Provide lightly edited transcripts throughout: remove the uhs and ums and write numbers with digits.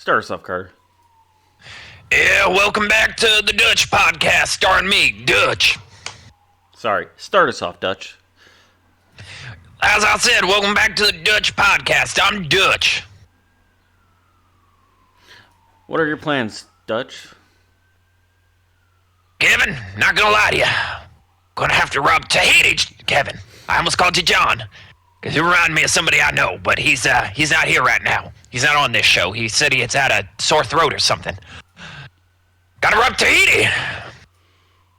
Start us off, Carter. Yeah, welcome back to the Dutch podcast starring me, Dutch. Sorry, start us off, Dutch. As I said, welcome back to the Dutch podcast. I'm Dutch. What are your plans, Dutch? Kevin, not gonna lie to you. Gonna have to rob Tahiti, Kevin. I almost called you John. Because you remind me of somebody I know, but he's not here right now. He's not on this show. He said he's had a sore throat or something. Gotta rob Tahiti.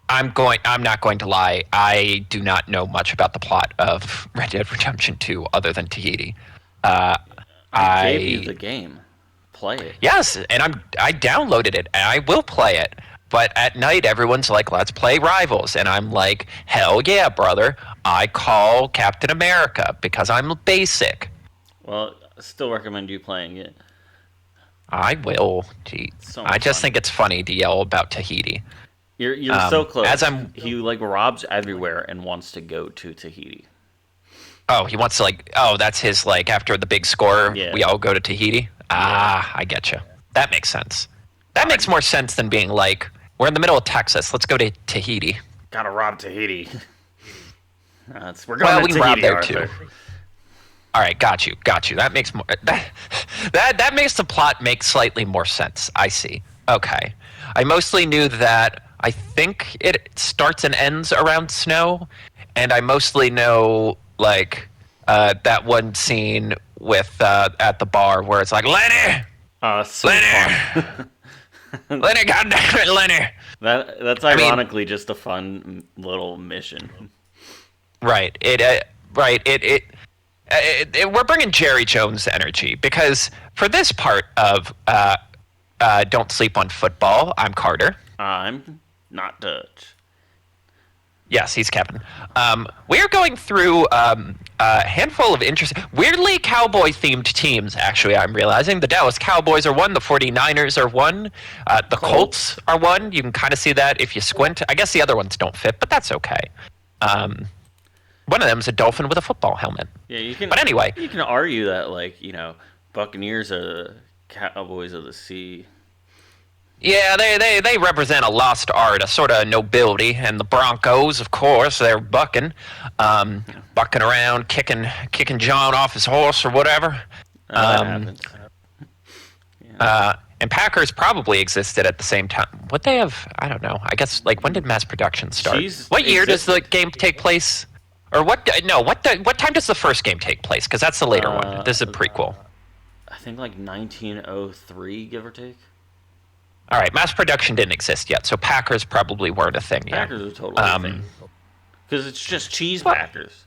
I'm not going to lie. I do not know much about the plot of Red Dead Redemption 2 other than Tahiti. I gave you the game. Play it. Yes, and I downloaded it and I will play it. But at night, everyone's like, let's play Rivals. And I'm like, hell yeah, brother. I call Captain America because I'm basic. Well, I still recommend you playing it. I will. Gee. So I just fun. think it's funny to yell about Tahiti. You're so close. He robs everywhere and wants to go to Tahiti. Oh, he wants to that's his after the big score, Yeah. we all go to Tahiti. Ah, I get you. That makes sense. That makes more sense than being like, we're in the middle of Texas. Let's go to Tahiti. Gotta rob Tahiti. We're going to we can Tahiti, rob there Arthur. too. All right, got you. That makes more that makes the plot make slightly more sense. I see. Okay. I mostly knew that I think it starts and ends around snow, and I mostly know that one scene with at the bar where it's like, Lenny, So Lenny, fun. Lenny, goddamn it, Lenny. That's ironically just a fun little mission. Right. We're bringing Jerry Jones energy because for this part of Don't Sleep on Football, I'm Carter. I'm not Dutch. Yes, he's Kevin. We're going through a handful of interesting, weirdly cowboy-themed teams, actually, I'm realizing. The Dallas Cowboys are one. The 49ers are one. The Colts are one. You can kind of see that if you squint. I guess the other ones don't fit, but that's okay. One of them is a dolphin with a football helmet. Yeah, you can. But anyway. You can argue that, Buccaneers are the Cowboys of the Sea. Yeah, they represent a lost art, a sort of nobility, and the Broncos, of course, they're bucking around, kicking John off his horse or whatever. That happens. Yeah. And Packers probably existed at the same time. Would they have? I don't know. I guess when did mass production start? What year does the game take place? Or what time does the first game take place? Because that's the later one. This is a prequel. I think 1903, give or take. All right, mass production didn't exist yet, so Packers probably weren't a thing yet. Packers are totally a thing. Because it's just cheese Packers.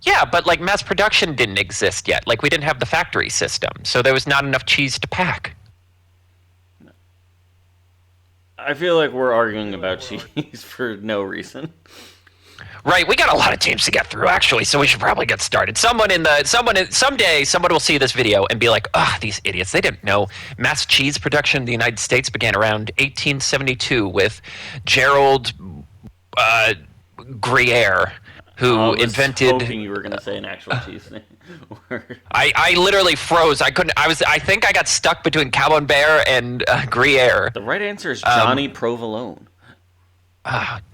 Yeah, but mass production didn't exist yet. We didn't have the factory system, so there was not enough cheese to pack. I feel like we're arguing about cheese for no reason. Right, we got a lot of teams to get through, actually, so we should probably get started. Someday, someone will see this video and be like, ugh, these idiots, they didn't know mass cheese production in the United States began around 1872 with Gerald Gruyere, who invented... I was hoping you were going to say an actual cheese name. I literally froze. I think I got stuck between Camembert and Gruyere. The right answer is Johnny Provolone.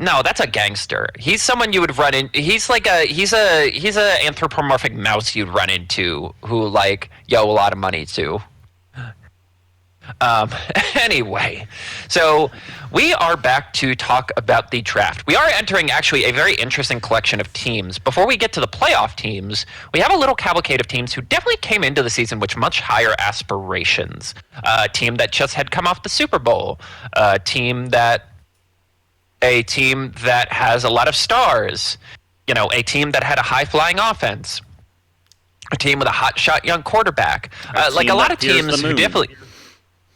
No, that's a gangster. He's someone you would run in. He's he's a anthropomorphic mouse you'd run into who you owe a lot of money to. Anyway, so we are back to talk about the draft. We are entering actually a very interesting collection of teams. Before we get to the playoff teams, we have a little cavalcade of teams who definitely came into the season with much higher aspirations. A team that just had come off the Super Bowl. A team that has a lot of stars, a team that had a high-flying offense, a team with a hot-shot young quarterback, a lot of teams who definitely...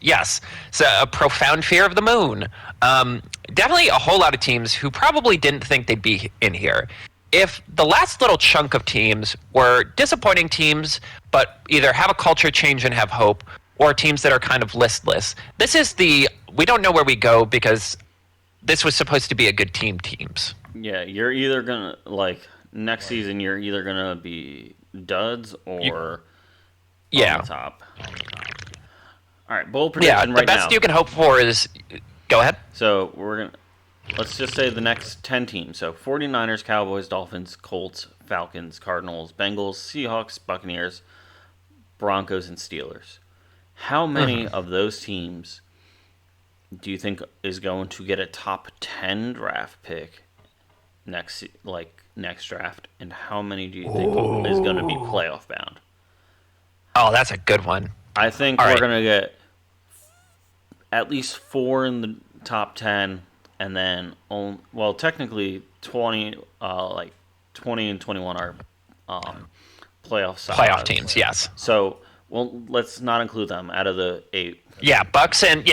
Yes, so a profound fear of the moon. Definitely a whole lot of teams who probably didn't think they'd be in here. If the last little chunk of teams were disappointing teams, but either have a culture change and have hope, or teams that are kind of listless, this is we don't know where we go because... This was supposed to be a good teams. Yeah, you're either going to, next season, you're either going to be duds or on the top. All right, bold prediction the best you can hope for is... Go ahead. So let's just say the next 10 teams. So 49ers, Cowboys, Dolphins, Colts, Falcons, Cardinals, Bengals, Seahawks, Buccaneers, Broncos, and Steelers. How many of those teams do you think is going to get a top 10 draft pick next draft, and how many do you think is going to be playoff bound? Oh, that's a good one. I think we're going to get at least 4 in the top 10, and then technically 20 and 21 are playoff teams. Yes. So, let's not include them out of the 8. Yeah, Bucks and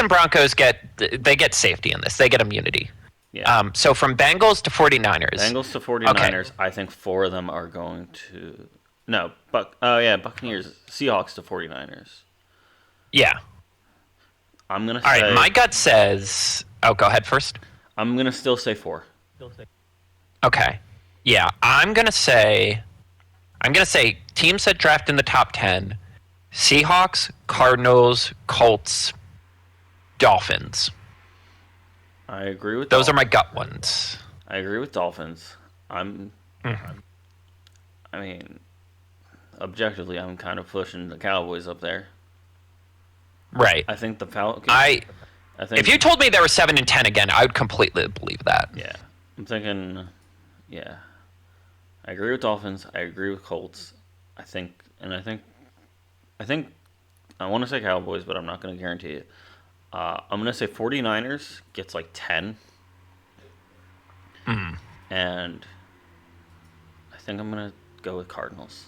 Broncos get safety in this. They get immunity. Yeah. So from Bengals to 49ers. Bengals to 49ers, okay. I think 4 of them are going to... No, Buccaneers, Seahawks to 49ers. Yeah. I'm going to say... All right, my gut says... Oh, go ahead first. I'm going to still say 4. Okay. Yeah, I'm going to say teams that draft in the top 10, Seahawks, Cardinals, Colts, Dolphins. I agree with those. Are my gut ones. I agree with Dolphins. I mean, objectively, I'm kind of pushing the Cowboys up there. Right. I think the Falcons. I think if you told me they were 7 and 10 again, I would completely believe that. Yeah, I'm thinking. Yeah, I agree with Dolphins. I agree with Colts. I think I want to say Cowboys, but I'm not going to guarantee it. I'm going to say 49ers gets like 10. And I think I'm going to go with Cardinals.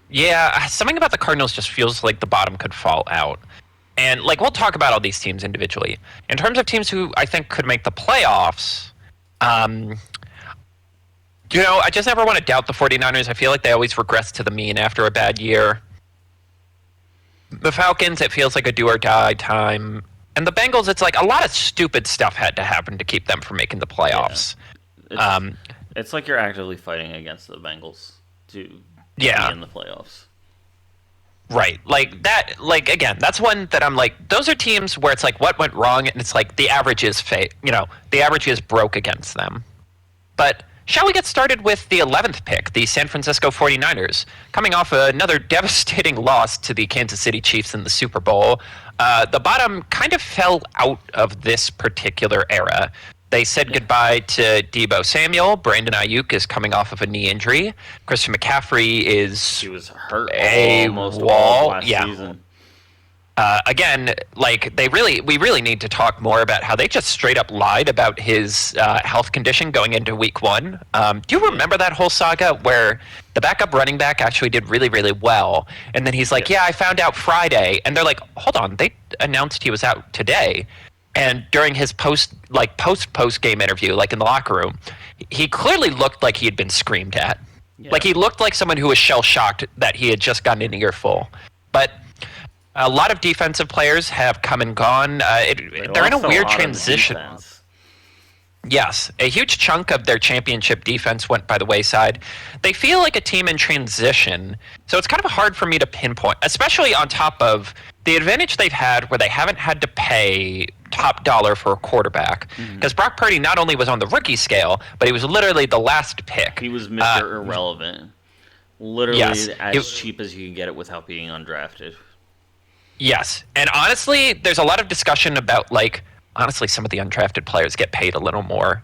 Yeah, something about the Cardinals just feels like the bottom could fall out. And we'll talk about all these teams individually. In terms of teams who I think could make the playoffs, I just never want to doubt the 49ers. I feel like they always regress to the mean after a bad year. The Falcons, it feels like a do or die time. And the Bengals, it's like a lot of stupid stuff had to happen to keep them from making the playoffs. Yeah. It's like you're actively fighting against the Bengals to be in the playoffs. Right. Again, that's one that I'm like, those are teams where it's like, what went wrong? And it's like the average is the average is broke against them. But shall we get started with the 11th pick, the San Francisco 49ers, coming off another devastating loss to the Kansas City Chiefs in the Super Bowl. The bottom kind of fell out of this particular era. They said goodbye to Deebo Samuel. Brandon Ayuk is coming off of a knee injury. Christian McCaffrey he was hurt almost all last season. Again, we really need to talk more about how they just straight up lied about his health condition going into week 1. Do you remember that whole saga where the backup running back actually did really, really well, and then he's like, "Yeah, I found out Friday," and they're like, "Hold on, they announced he was out today." And during his post game interview, in the locker room, he clearly looked like he had been screamed at. Yeah. He looked like someone who was shell shocked that he had just gotten an earful. But a lot of defensive players have come and gone. They're in a weird transition. Yes, a huge chunk of their championship defense went by the wayside. They feel like a team in transition, so it's kind of hard for me to pinpoint, especially on top of the advantage they've had where they haven't had to pay top dollar for a quarterback. Because Brock Purdy not only was on the rookie scale, but he was literally the last pick. He was Mr. Irrelevant. Literally as cheap as you can get it without being undrafted. Yes, and honestly, there's a lot of discussion about, some of the undrafted players get paid a little more.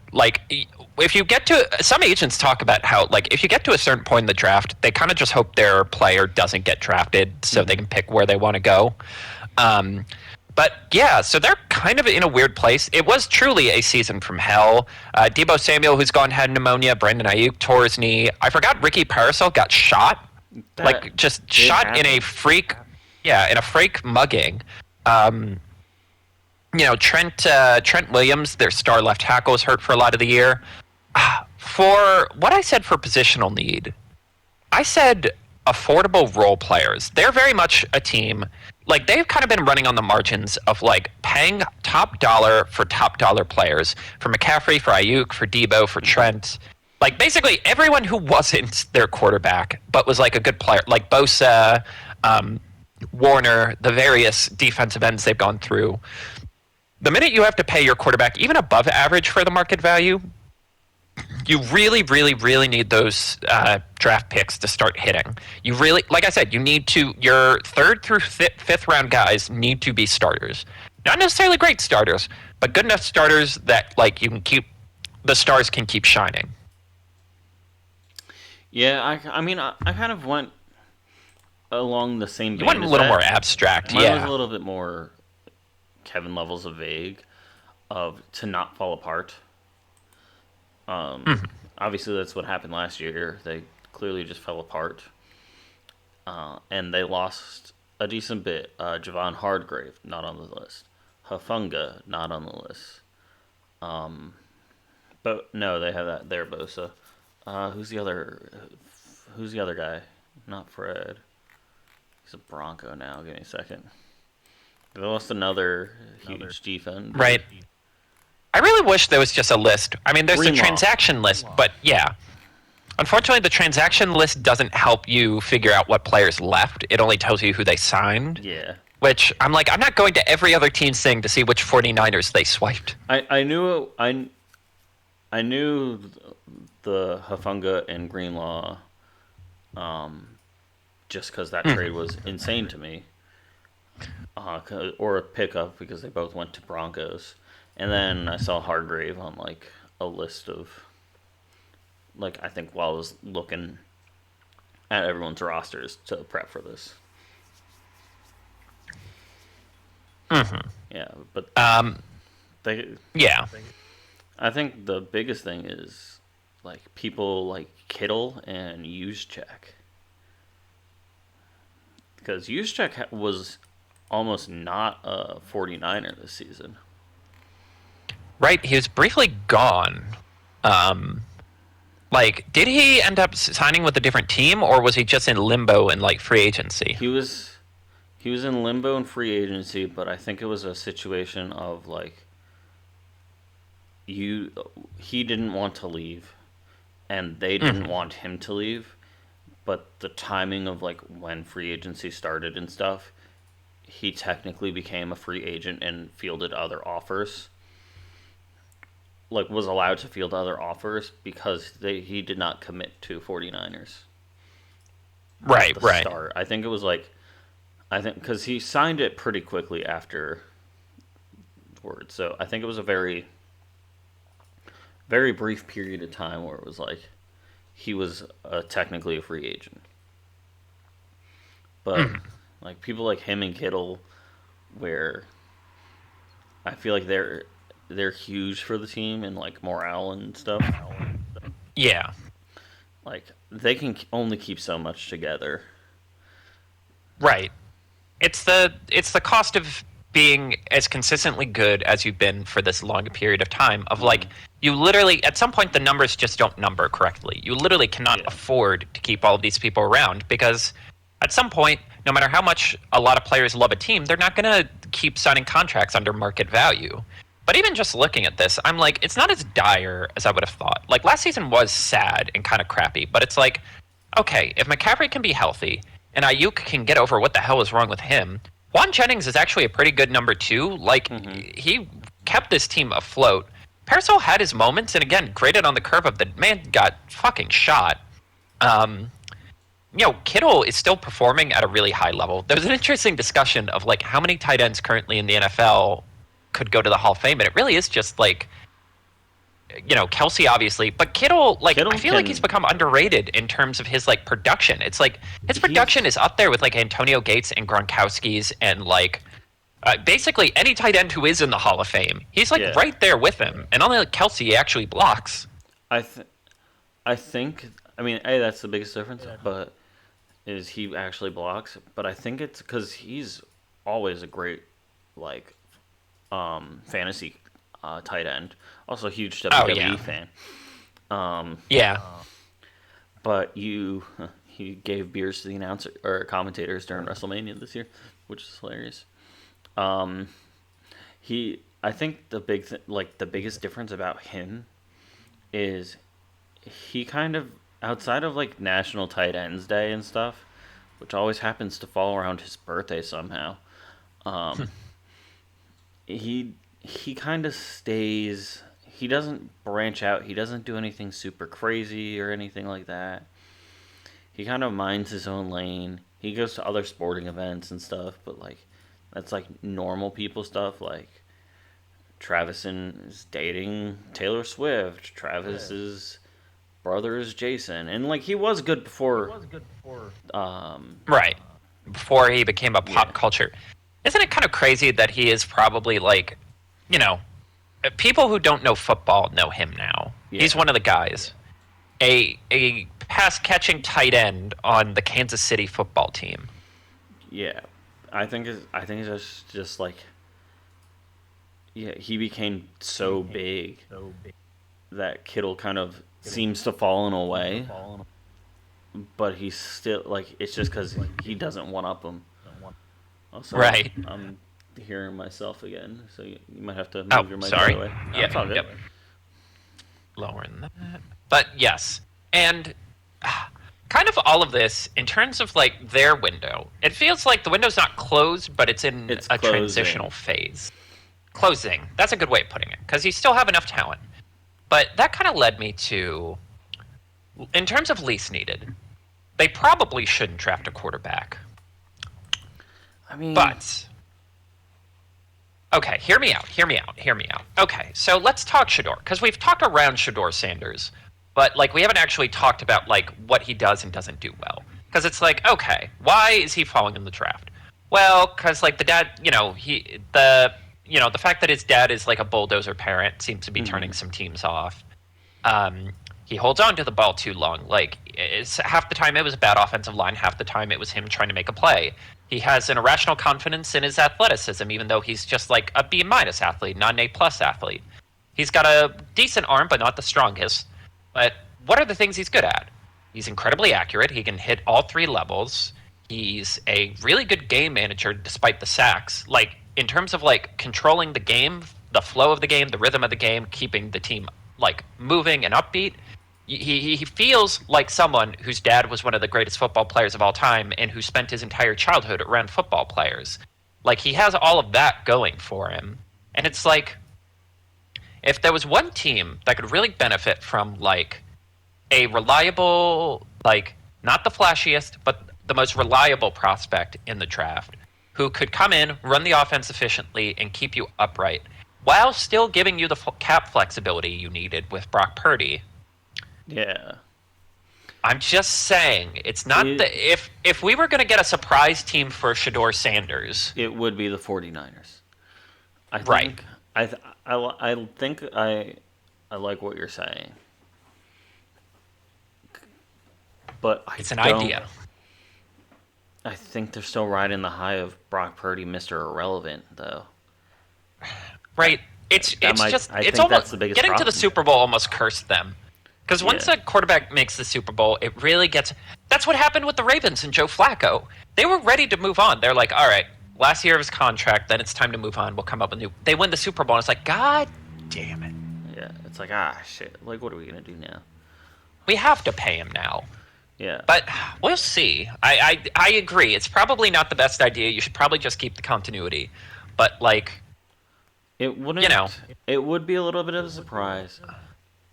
If you get to... Some agents talk about how, if you get to a certain point in the draft, they kind of just hope their player doesn't get drafted so they can pick where they want to go. But, yeah, so they're kind of in a weird place. It was truly a season from hell. Deebo Samuel, who's gone, had pneumonia. Brandon Ayuk tore his knee. I forgot Ricky Parasol got shot. Shot in a freak... Yeah, in a freak mugging. Trent Williams, their star left tackle, was hurt for a lot of the year. For what I said for positional need, I said affordable role players. They're very much a team. They've kind of been running on the margins of paying top dollar for top dollar players. For McCaffrey, for Ayuk, for Deebo, for Trent. Basically everyone who wasn't their quarterback, but was a good player. Bosa, Warner, the various defensive ends they've gone through. The minute you have to pay your quarterback even above average for the market value, you really, really, really need those draft picks to start hitting. You really, like I said, you need to, your third through fifth round guys need to be starters. Not necessarily great starters, but good enough starters that like you can keep, the stars can keep shining. Yeah, I mean, I kind of went along the same vein. You went a little more abstract, Mine yeah. was a little bit more Kevin levels of vague, of to not fall apart. Obviously, that's what happened last year. They clearly just fell apart, and they lost a decent bit. Javon Hardgrave not on the list. Hufanga not on the list. But no, they have that there. Bosa. Who's the other? Who's the other guy? Not Fred. He's a Bronco now. Give me a second. They lost another huge defender. Right. I really wish there was just a list. I mean, there's Greenlaw. a transaction list, but yeah. Unfortunately, the transaction list doesn't help you figure out what players left. It only tells you who they signed. Yeah. Which, I'm like, I'm not going to every other team's thing to see which 49ers they swiped. I knew the Hufanga and Greenlaw, just because that trade was insane to me, or a pickup because they both went to Broncos, and then I saw Hargrave on like a list of, like, I think while I was looking at everyone's rosters to prep for this. Yeah, but Yeah. I think the biggest thing is like people like Kittle and Juszczyk. Because Juszczyk was almost not a 49er this season. Right, he was briefly gone. Like, did he end up signing with a different team, or was he just in limbo in like free agency? He was in limbo and free agency, but I think it was a situation of like he didn't want to leave, and they didn't want him to leave, but the timing of like when free agency started and stuff, he technically became a free agent and fielded other offers. Like, was allowed to field other offers because he did not commit to 49ers. Right. Start. I think it was like, because he signed it pretty quickly after word. So I think it was a very, very brief period of time where it was like he was technically a free agent. But like people like him and Kittle, where I feel like they're huge for the team and like morale and stuff. Yeah. Like they can only keep so much together. Right. It's the cost of being as consistently good as you've been for this long a period of time. Of like, you literally at some point the numbers just don't number correctly. You literally cannot afford to keep all of these people around because at some point, no matter how much a lot of players love a team, they're not going to keep signing contracts under market value. But even just looking at this, I'm like, it's not as dire as I would have thought. Like, last season was sad and kind of crappy, but it's like, okay, if McCaffrey can be healthy and Ayuk can get over what the hell is wrong with him, Juan Jennings is actually a pretty good number two. Like, he kept this team afloat. Parasol had his moments, and again, graded on the curve of the man got fucking shot. Kittle is still performing at a really high level. There was an interesting discussion of like how many tight ends currently in the NFL could go to the Hall of Fame, and it really is just like, Kelsey obviously, but Kittle, like, I feel like he's become underrated in terms of his like production. It's like his production is up there with like Antonio Gates and Gronkowski's and like basically any tight end who is in the Hall of Fame. He's like right there with him, and only like Kelsey actually blocks. I think that's the biggest difference, but is he actually blocks? But I think it's because he's always a great like fantasy tight end. Also a huge WWE fan. But he gave beers to the announcer or commentators during WrestleMania this year, which is hilarious. I think the biggest difference about him is he kind of, outside of like National Tight Ends Day and stuff, which always happens to fall around his birthday somehow. Um, he kind of stays. He doesn't branch out. He doesn't do anything super crazy or anything like that. He kind of minds his own lane. He goes to other sporting events and stuff, but like that's like normal people stuff. Like Travis is dating Taylor Swift. Travis's brother is Jason, and like he was good before. Right. Before he became a pop culture. Isn't it kind of crazy that he is probably like, you know, people who don't know football know him now. Yeah. He's one of the guys. A pass catching tight end on the Kansas City football team. Yeah. I think it's just like he became so big that Kittle kind of seems to fall in a way. But he's still like it's just cuz he doesn't one up him. Also, right. I'm hearing myself again, so you might have to move your mic the other way. Yeah, it's all good. Yep. Lowering that. But yes, and kind of all of this in terms of like their window. It feels like the window's not closed, but it's in a transitional phase. Closing. That's a good way of putting it, because you still have enough talent. But that kind of led me to, in terms of least needed, they probably shouldn't draft a quarterback. I mean, but okay, hear me out. Okay, so let's talk Shedeur, because we've talked around Shedeur Sanders, but like we haven't actually talked about like what he does and doesn't do well. Because it's like, okay, why is he falling in the draft? Well, because like the dad, the fact that his dad is like a bulldozer parent seems to be turning some teams off. He holds on to the ball too long. Like half the time it was a bad offensive line, half the time it was him trying to make a play. He has an irrational confidence in his athleticism, even though he's just like a B- athlete, not an A+ athlete. He's got a decent arm, but not the strongest. But what are the things he's good at? He's incredibly accurate. He can hit all three levels. He's a really good game manager despite the sacks. Like, in terms of like controlling the game, the flow of the game, the rhythm of the game, keeping the team like moving and upbeat, he feels like someone whose dad was one of the greatest football players of all time and who spent his entire childhood around football players. Like, he has all of that going for him. And it's like, if there was one team that could really benefit from like a reliable, like not the flashiest, but the most reliable prospect in the draft, who could come in, run the offense efficiently, and keep you upright, while still giving you the cap flexibility you needed with Brock Purdy. Yeah. I'm just saying, it's not if we were going to get a surprise team for Shedeur Sanders, it would be the 49ers. I think, right. I think I like what you're saying. But it's an idea. I think they're still riding the high of Brock Purdy, Mr. Irrelevant, though. Right. It's almost that's the biggest getting problem. To the Super Bowl almost cursed them. Because once a quarterback makes the Super Bowl, it really gets... That's what happened with the Ravens and Joe Flacco. They were ready to move on. They're like, all right, last year of his contract, then it's time to move on. We'll come up with new... They win the Super Bowl, and it's like, God damn it. Yeah, it's like, shit. Like, what are we going to do now? We have to pay him now. Yeah. But we'll see. I agree. It's probably not the best idea. You should probably just keep the continuity. But, like... It wouldn't... It would be a little bit of a surprise.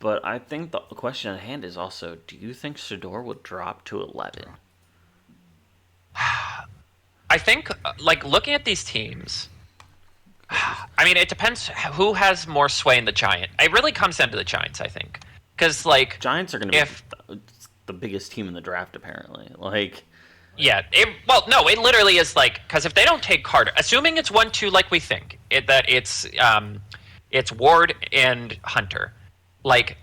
But I think the question at hand is also, do you think Shedeur would drop to 11? I think, like, looking at these teams, I mean, it depends who has more sway in the Giant. It really comes down to the Giants, I think. Because, like... Giants are going to be the biggest team in the draft, apparently. Like... Yeah, it literally is, like... Because if they don't take Carter, assuming it's 1-2 like we think, that it's Ward and Hunter... Like,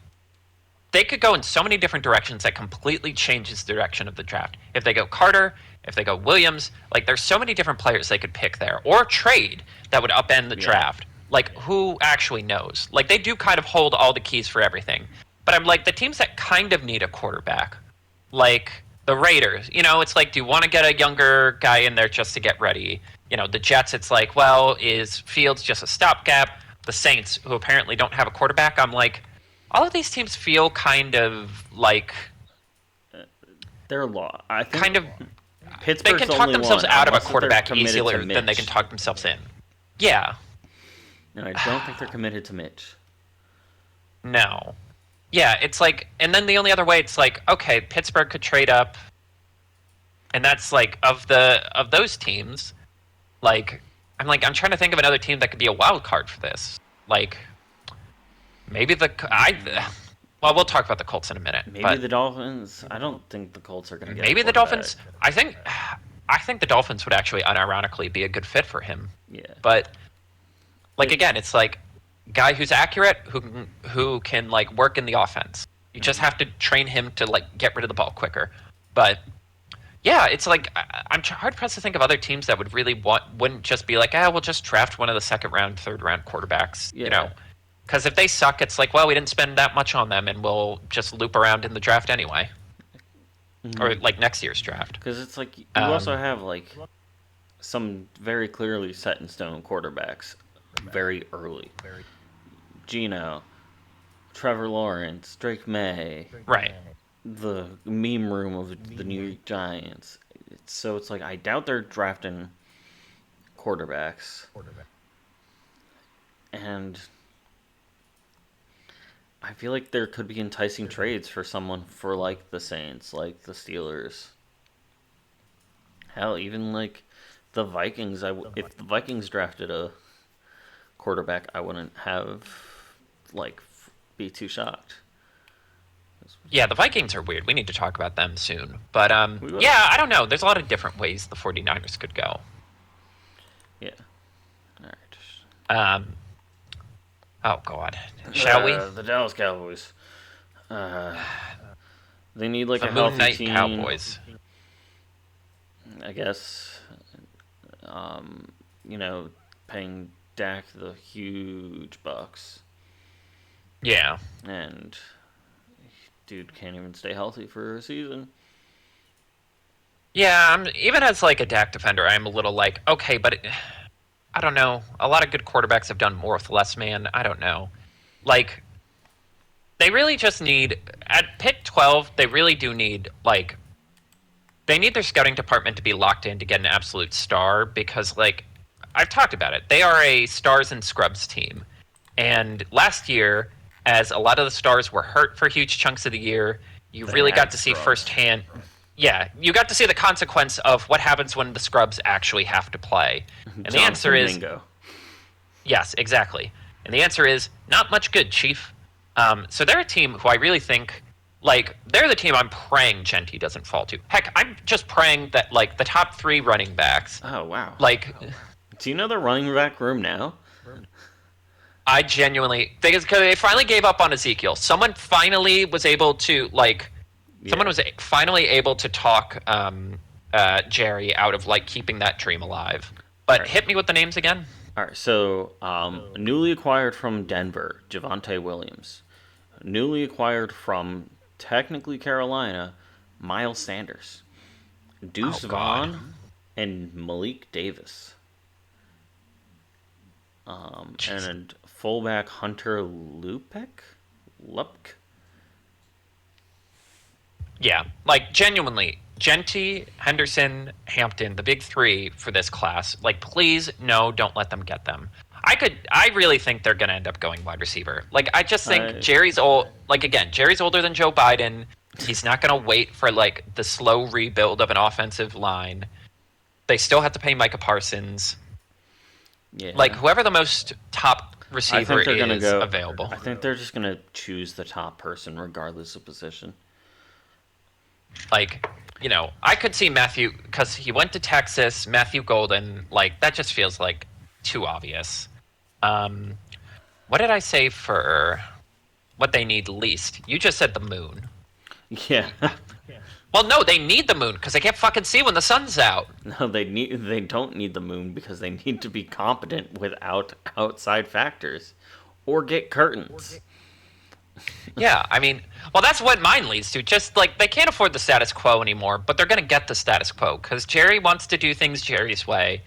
they could go in so many different directions that completely changes the direction of the draft. If they go Carter, if they go Williams, like, there's so many different players they could pick there. Or trade that would upend the draft. Like, who actually knows? Like, they do kind of hold all the keys for everything. But I'm like, the teams that kind of need a quarterback, like the Raiders, it's like, do you want to get a younger guy in there just to get ready? The Jets, it's like, well, is Fields just a stopgap? The Saints, who apparently don't have a quarterback, I'm like... All of these teams feel kind of like... They're I think... Kind of... they can talk themselves out of a quarterback easier than they can talk themselves in. Yeah. No, I don't think they're committed to Mitch. No. Yeah, it's like, and then the only other way, it's like, okay, Pittsburgh could trade up, and that's like of those teams. Like, I'm trying to think of another team that could be a wild card for this. Like, maybe well, we'll talk about the Colts in a minute. Maybe the Dolphins. I don't think the Colts are going to get. Maybe the Dolphins. I think the Dolphins would actually unironically be a good fit for him. Yeah. But like again, it's like guy who's accurate, who can like work in the offense. You just have to train him to like get rid of the ball quicker. But yeah, it's like I'm hard pressed to think of other teams that would really wouldn't just be like, we'll just draft one of the second round, third round quarterbacks. Yeah. You know. Because if they suck, it's like, well, we didn't spend that much on them, and we'll just loop around in the draft anyway, or like next year's draft. Because it's like you also have like some very clearly set in stone quarterbacks very early. Geno, Trevor Lawrence, Drake May, right? The meme room of the New York Giants. So it's like I doubt they're drafting quarterbacks, and I feel like there could be enticing trades for someone for like the Saints, like the Steelers. Hell, even like the Vikings. If the Vikings drafted a quarterback, I wouldn't be too shocked. Yeah, the Vikings are weird. We need to talk about them soon. But yeah, I don't know. There's a lot of different ways the 49ers could go. Yeah. All right. Oh, God. Shall we? The Dallas Cowboys. They need like the a healthy Moon Knight team. Cowboys. I guess. Paying Dak the huge bucks. Yeah. And dude can't even stay healthy for a season. Yeah, even as like a Dak defender, I'm a little like, okay, but I don't know. A lot of good quarterbacks have done more with less, man. I don't know. Like, they really just need, at pick 12, they really do need, like, they need their scouting department to be locked in to get an absolute star because, like, I've talked about it. They are a stars and scrubs team. And last year, as a lot of the stars were hurt for huge chunks of the year, you really got to see firsthand. Yeah, you got to see the consequence of what happens when the scrubs actually have to play. And the answer is... Yes, exactly. And the answer is, not much good, Chief. So they're a team who I really think... Like, they're the team I'm praying Genty doesn't fall to. Heck, I'm just praying that, like, the top 3 running backs... Oh, wow. Like... Do you know the running back room now? I genuinely... Because they finally gave up on Ezekiel. Someone finally was able to, like... Yeah. Someone was finally able to talk Jerry out of, like, keeping that dream alive. But hit me with the names again. All right, so newly acquired from Denver, Javonte Williams. Newly acquired from, technically, Carolina, Miles Sanders. Deuce Vaughn and Malik Davis. And fullback Hunter Lupke? Yeah, like, genuinely, Genty, Henderson, Hampton, the big 3 for this class, like, please, no, don't let them get them. I really think they're going to end up going wide receiver. Like, I just think Jerry's old. Like, again, Jerry's older than Joe Biden. He's not going to wait for, like, the slow rebuild of an offensive line. They still have to pay Micah Parsons. Yeah. Like, whoever the most top receiver is available. I think they're just going to choose the top person regardless of position. Like, you know, I could see Matthew, because he went to Texas, Matthew Golden, like, that just feels, like, too obvious. What did I say for what they need least? You just said the moon. Yeah. Well, no, they need the moon, because they can't fucking see when the sun's out. No, they don't need the moon, because they need to be competent without outside factors. Or get curtains. Yeah, I mean, well, that's what mine leads to. Just, like, they can't afford the status quo anymore, but they're going to get the status quo, because Jerry wants to do things Jerry's way,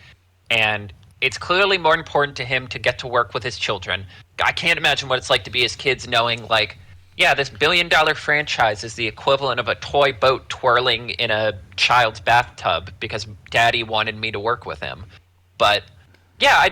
and it's clearly more important to him to get to work with his children. I can't imagine what it's like to be his kids knowing, like, this billion-dollar franchise is the equivalent of a toy boat twirling in a child's bathtub because daddy wanted me to work with him. But yeah,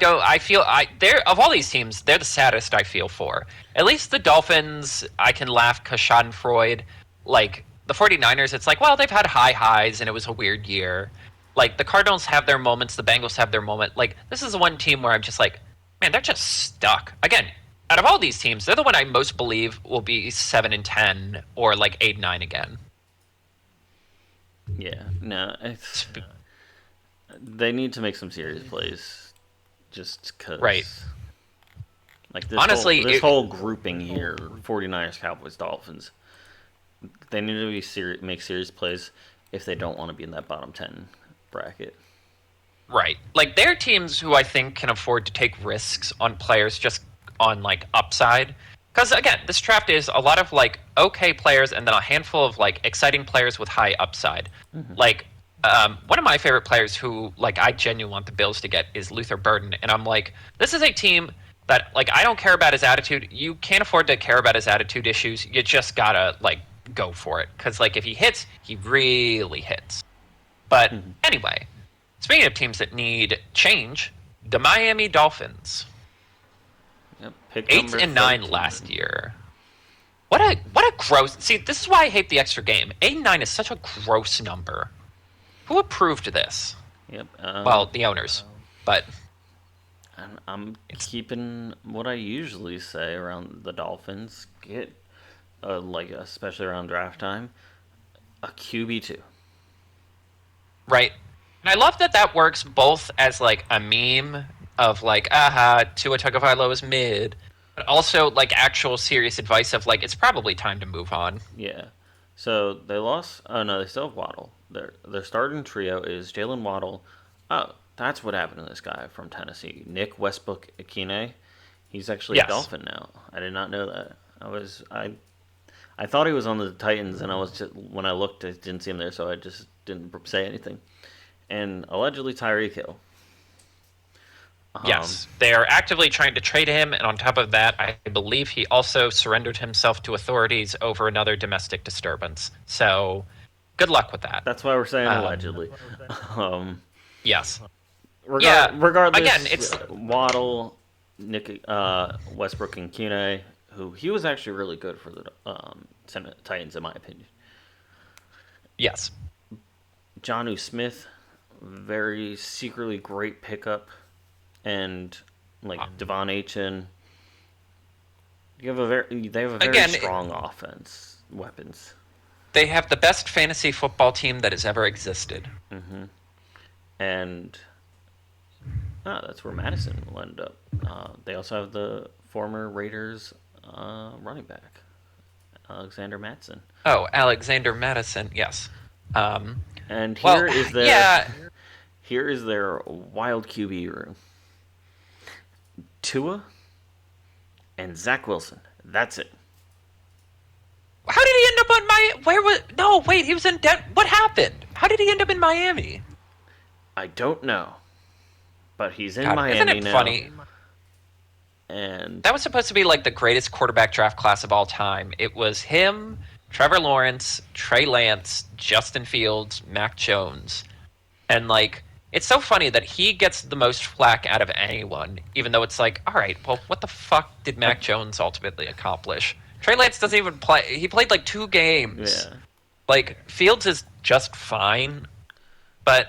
they're of all these teams, they're the saddest I feel for. At least the Dolphins, I can laugh because Schadenfreude. Like the 49ers, it's like, well, they've had high highs and it was a weird year. Like the Cardinals have their moments, the Bengals have their moment. Like this is the one team where I'm just like, man, they're just stuck. Again, out of all these teams, they're the one I most believe will be 7-10 or like 8-9 again. Yeah, no, they need to make some serious plays, just because. Right. Like this honestly, this whole grouping here, 49ers, Cowboys, Dolphins, they need to be make serious plays if they don't want to be in that bottom 10 bracket. Right. Like they're teams who I think can afford to take risks on players just on like upside. Because again, this draft is a lot of like okay players and then a handful of like exciting players with high upside. Mm-hmm. Like one of my favorite players who like I genuinely want the Bills to get is Luther Burden, and I'm like, this is a team that like I don't care about his attitude. You can't afford to care about his attitude issues. You just gotta like go for it because like if he hits, he really hits. But anyway, speaking of teams that need change, the Miami Dolphins. Yep, 8-9 last year. What a gross. See, this is why I hate the extra game. 8-9 is such a gross number. Who approved this? Yep. Well, the owners, but I'm keeping what I usually say around the Dolphins. Get like especially around draft time, a QB2. Right. And I love that works both as like a meme of like, Tua Tagovailoa is mid, but also like actual serious advice of like, it's probably time to move on. Yeah. So they lost. Oh no, they still have Waddle. Their starting trio is Jalen Waddle. Oh, that's what happened to this guy from Tennessee, Nick Westbrook-Ikhine. He's actually a Dolphin now. I did not know that. I thought he was on the Titans, and when I looked, I didn't see him there, so I just didn't say anything. And allegedly Tyreek Hill. Yes, they are actively trying to trade him, and on top of that, I believe he also surrendered himself to authorities over another domestic disturbance. So, good luck with that. That's why we're saying allegedly. Yes. Regardless, again, it's Waddle, Nick Westbrook-Ikhine, who he was actually really good for the Titans, in my opinion. Yes. Jonnu Smith, very secretly great pickup. And Devon Achane, they have a very strong offense weapons. They have the best fantasy football team that has ever existed. Mm-hmm. And that's where Madison will end up. They also have the former Raiders running back, Alexander Mattison. Oh, Alexander Mattison, yes. And here is their wild QB room. Tua and Zach Wilson. That's it. How did he end up on he was in what happened? How did he end up in Miami? I don't know. But he's in Miami isn't it now. Funny? And that was supposed to be like the greatest quarterback draft class of all time. It was him, Trevor Lawrence, Trey Lance, Justin Fields, Mac Jones. And like it's so funny that he gets the most flack out of anyone, even though it's like, all right, well, what the fuck did Mac Jones ultimately accomplish? Trey Lance doesn't even play. He played like 2 games. Yeah. Like, Fields is just fine. But,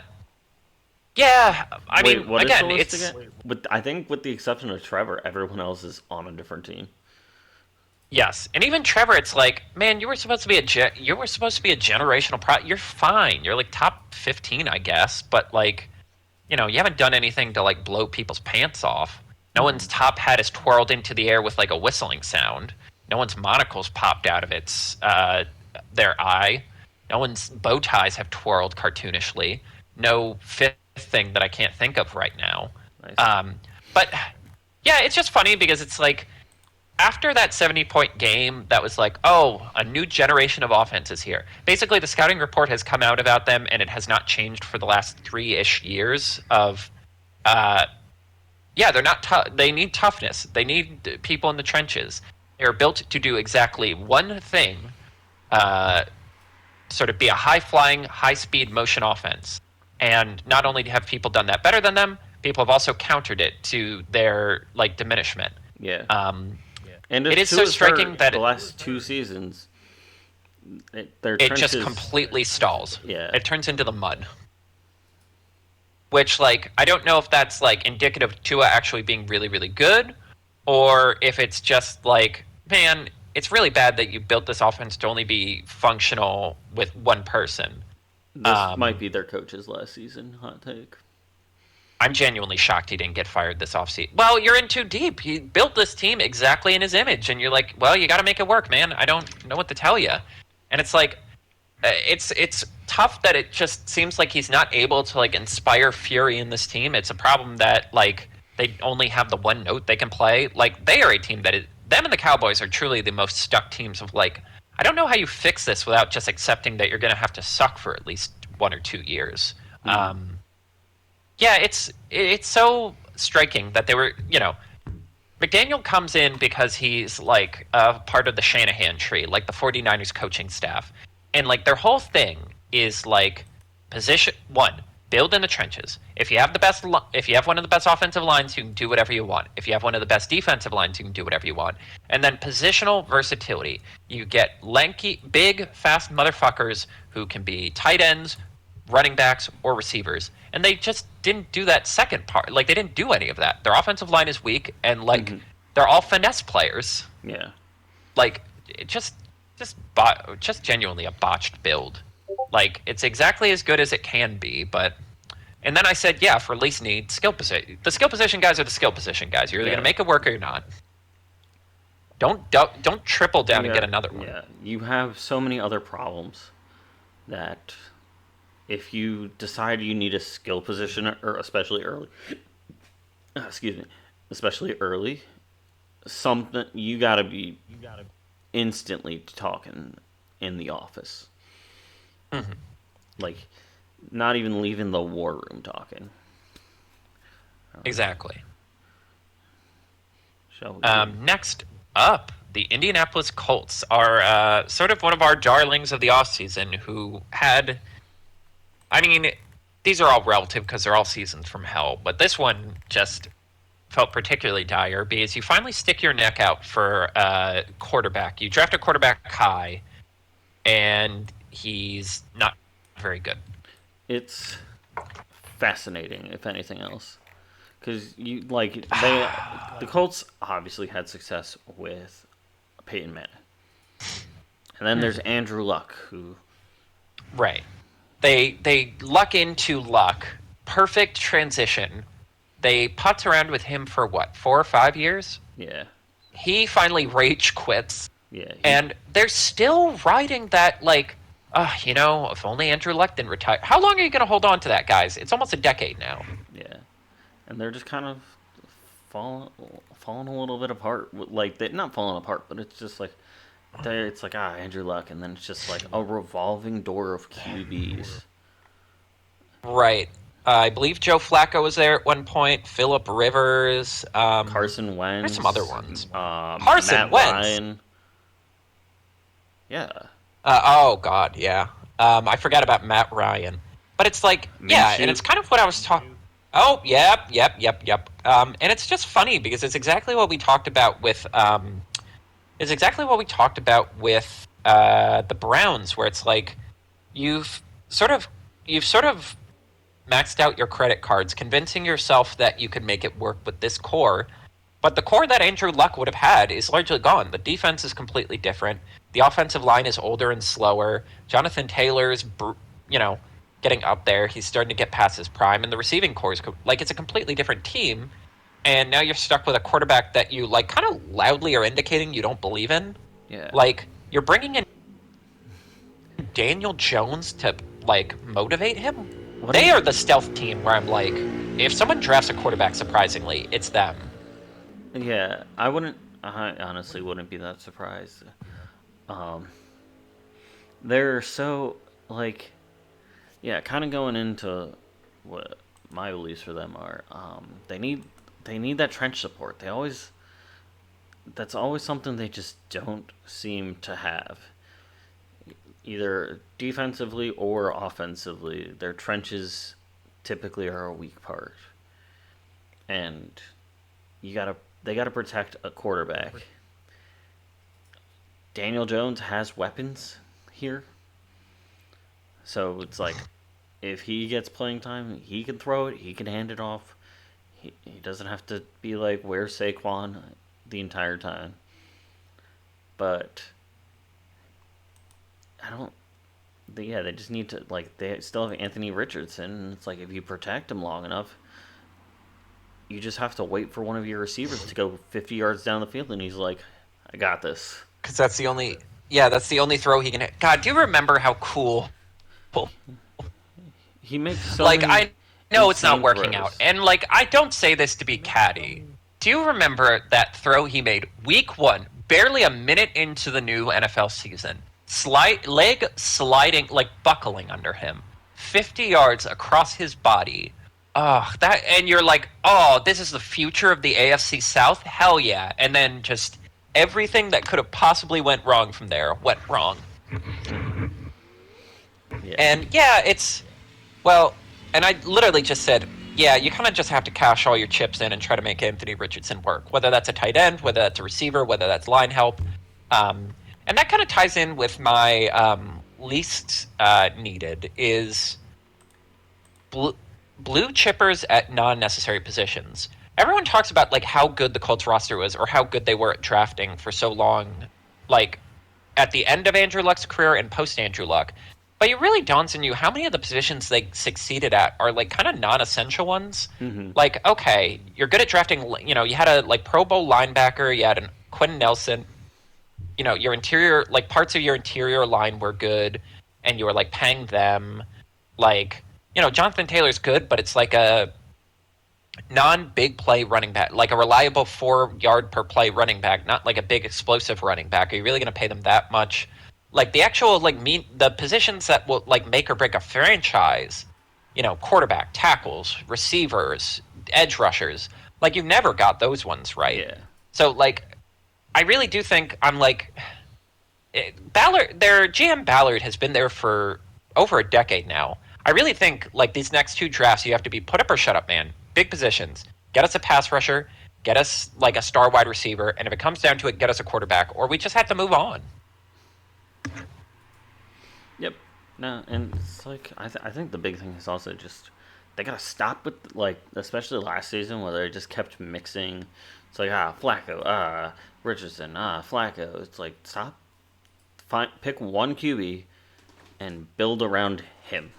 yeah, I mean, again, it's... I think with the exception of Trevor, everyone else is on a different team. Yes, and even Trevor, it's like, man, you were supposed to be a generational You're fine. You're like top 15, I guess, but like, you haven't done anything to like blow people's pants off. No one's top hat is twirled into the air with like a whistling sound. No one's monocle's popped out of their eye. No one's bow ties have twirled cartoonishly. No fifth thing that I can't think of right now. Nice. But yeah, it's just funny because it's like, after that 70-point game, that was like, oh, a new generation of offense is here. Basically, the scouting report has come out about them, and it has not changed for the last 3-ish years of, they're not tough. They need toughness. They need people in the trenches. They're built to do exactly one thing, sort of be a high-flying, high-speed motion offense. And not only have people done that better than them, people have also countered it to their diminishment. Yeah. Yeah. And it is so striking that the last 2 seasons, it just completely stalls. Yeah. It turns into the mud. Which, I don't know if that's, indicative of Tua actually being really, really good, or if it's just, man, it's really bad that you built this offense to only be functional with one person. This might be their coach's last season, hot take. I'm genuinely shocked he didn't get fired this offseason. Well, you're in too deep. He built this team exactly in his image, and you're like, well, you got to make it work, man. I don't know what to tell you. And it's it's tough that it just seems like he's not able to inspire fury in this team. It's a problem that they only have the one note they can play. They are a team them and the Cowboys are truly the most stuck teams of I don't know how you fix this without just accepting that you're going to have to suck for at least 1 or 2 years. Yeah, it's so striking that they were, McDaniel comes in because he's a part of the Shanahan tree, the 49ers coaching staff. And their whole thing is position one, build in the trenches. If you have one of the best offensive lines, you can do whatever you want. If you have one of the best defensive lines, you can do whatever you want. And then positional versatility. You get lanky, big, fast motherfuckers who can be tight ends, running backs, or receivers. And they just didn't do that second part. They didn't do any of that. Their offensive line is weak, and they're all finesse players. Yeah. Just genuinely a botched build. It's exactly as good as it can be, but. And then I said, yeah, for least need skill position. The skill position guys are the skill position guys. You're either going to make it work or you're not. Don't triple down and get another one. Yeah, you have so many other problems that if you decide you need a skill position, or especially early, something you gotta be instantly talking in the office. Mm-hmm. Not even leaving the war room talking. Exactly. Shall we? Next up, the Indianapolis Colts are sort of one of our darlings of the offseason who had... I mean, these are all relative because they're all seasons from hell, but this one just felt particularly dire because you finally stick your neck out for a quarterback. You draft a quarterback high, and he's not very good. It's fascinating, if anything else, because the Colts obviously had success with Peyton Manning, and then there's Andrew Luck, who right. They luck into Luck, perfect transition. They putz around with him for 4 or 5 years. Yeah, he finally rage quits. Yeah, and they're still riding that if only Andrew Luck didn't retire. How long are you going to hold on to that, guys? It's almost a decade now. Yeah, and they're just kind of falling a little bit apart. They're not falling apart, but it's just Andrew Luck, and then it's just a revolving door of QBs. Right. I believe Joe Flacco was there at one point. Phillip Rivers. Carson Wentz. There's some other ones. Carson Matt Wentz. Ryan. Yeah. Oh, God, yeah. I forgot about Matt Ryan. But it's and it's kind of what I was talking... Oh, yep. And it's just funny because it's exactly what we talked about with... the Browns, where it's you've sort of maxed out your credit cards, convincing yourself that you could make it work with this core. But the core that Andrew Luck would have had is largely gone. The defense is completely different. The offensive line is older and slower. Jonathan Taylor's, getting up there. He's starting to get past his prime. And the receiving core is, it's a completely different team. And now you're stuck with a quarterback that you, kind of loudly are indicating you don't believe in. Yeah. You're bringing in Daniel Jones to, motivate him? They are the stealth team where I'm if someone drafts a quarterback surprisingly, it's them. Yeah, I honestly wouldn't be that surprised. They're so, kind of going into what my beliefs for them are. They need that trench support. They always, that's always something they just don't seem to have. Either defensively or offensively, their trenches typically are a weak part. And they gotta protect a quarterback. Daniel Jones has weapons here. So it's like if he gets playing time, he can throw it, he can hand it off. He doesn't have to be like, where's Saquon the entire time. But I don't. They just need to, like, they still have Anthony Richardson. And it's like, if you protect him long enough, you just have to wait for one of your receivers to go 50 yards down the field, and he's like, I got this. Because that's the only. Yeah, that's the only throw he can hit. God, do you remember how cool? He makes so like, many I know it's not working throws. out. And, like, I don't say this to be catty. Do you remember that throw he made week 1, barely a minute into the new NFL season? Leg sliding, like buckling under him. 50 yards across his body. And you're like, oh, this is the future of the AFC South? Hell yeah. And then just everything that could have possibly went wrong from there went wrong. Yeah. And yeah, and I literally just said, yeah, you kind of just have to cash all your chips in and try to make Anthony Richardson work, whether that's a tight end, whether that's a receiver, whether that's line help. And that kind of ties in with my least needed is blue chippers at non-necessary positions. Everyone talks about like how good the Colts roster was or how good they were at drafting for so long, like at the end of Andrew Luck's career and post Andrew Luck. But it really dawns on you how many of the positions they succeeded at are like kind of non-essential ones. Mm-hmm. Like, okay, you're good at drafting. You know, you had a like Pro Bowl linebacker, you had an Quentin Nelson. You know, your interior, like parts of your interior line were good, and you were like paying them. Like, you know, Jonathan Taylor's good, but it's like a non-big play running back, like a reliable 4-yard per play running back, not like a big explosive running back. Are you really going to pay them that much? Like the actual the positions that will like make or break a franchise, you know, quarterback, tackles, receivers, edge rushers. Like you never got those ones right. Yeah. So like, I really do think I'm like Ballard. Their GM Ballard has been there for over a decade now. I really think like these next 2 drafts, you have to be put up or shut up, man. Big positions. Get us a pass rusher. Get us like a star wide receiver, and if it comes down to it, get us a quarterback, or we just have to move on. Yep. No, and it's like I think the big thing is also just they gotta stop with like, especially last season where they just kept mixing. It's like Flacco, Richardson, Flacco. It's like stop, pick one QB and build around him.